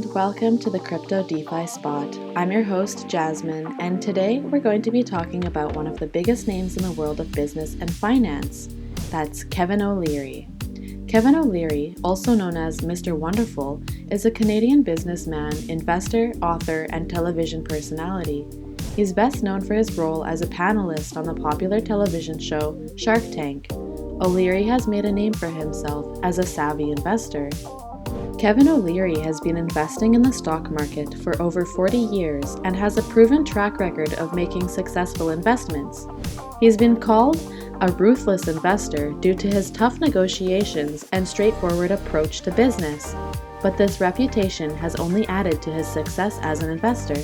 and welcome to the Crypto DeFi Spot. I'm your host, Jasmine, and today we're going to be talking about one of the biggest names in the world of business and finance. That's Kevin O'Leary. Kevin O'Leary, also known as Mr. Wonderful, is a Canadian businessman, investor, author, and television personality. He's best known for his role as a panelist on the popular television show Shark Tank. O'Leary has made a name for himself as a savvy investor. Kevin O'Leary has been investing in the stock market for over 40 years and has a proven track record of making successful investments. He's been called a ruthless investor due to his tough negotiations and straightforward approach to business, but this reputation has only added to his success as an investor.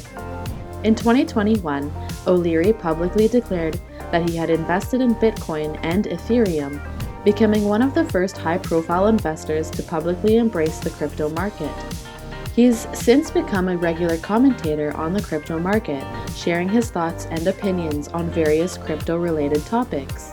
In 2021, O'Leary publicly declared that he had invested in Bitcoin and Ethereum, becoming one of the first high-profile investors to publicly embrace the crypto market. He's since become a regular commentator on the crypto market, sharing his thoughts and opinions on various crypto-related topics.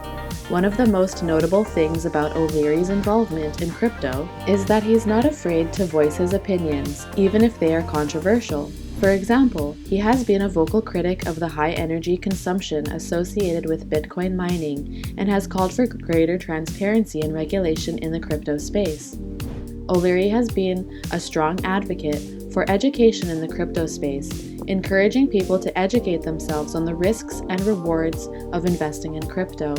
One of the most notable things about O'Leary's involvement in crypto is that he's not afraid to voice his opinions, even if they are controversial. For example, he has been a vocal critic of the high energy consumption associated with Bitcoin mining and has called for greater transparency and regulation in the crypto space. O'Leary has been a strong advocate for education in the crypto space, encouraging people to educate themselves on the risks and rewards of investing in crypto.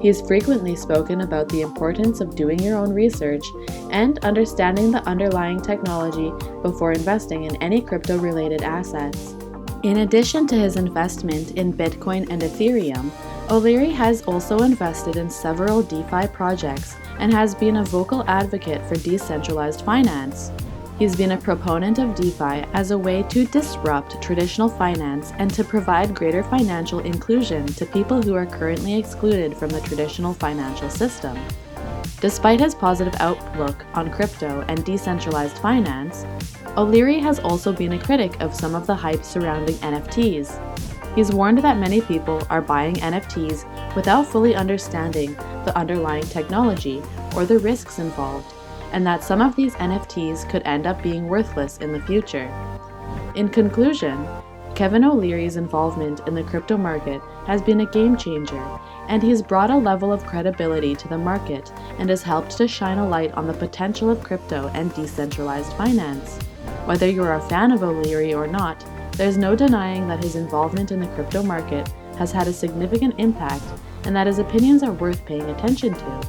He's frequently spoken about the importance of doing your own research and understanding the underlying technology before investing in any crypto-related assets. In addition to his investment in Bitcoin and Ethereum, O'Leary has also invested in several DeFi projects and has been a vocal advocate for decentralized finance. He's been a proponent of DeFi as a way to disrupt traditional finance and to provide greater financial inclusion to people who are currently excluded from the traditional financial system. Despite his positive outlook on crypto and decentralized finance, O'Leary has also been a critic of some of the hype surrounding NFTs. He's warned that many people are buying NFTs without fully understanding the underlying technology or the risks involved, and that some of these NFTs could end up being worthless in the future. In conclusion, Kevin O'Leary's involvement in the crypto market has been a game changer, and he's brought a level of credibility to the market and has helped to shine a light on the potential of crypto and decentralized finance. Whether you're a fan of O'Leary or not, there's no denying that his involvement in the crypto market has had a significant impact and that his opinions are worth paying attention to.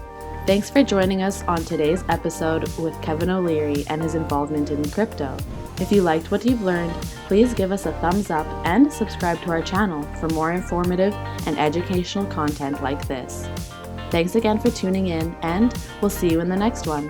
Thanks for joining us on today's episode with Kevin O'Leary and his involvement in crypto. If you liked what you've learned, please give us a thumbs up and subscribe to our channel for more informative and educational content like this. Thanks again for tuning in, and we'll see you in the next one.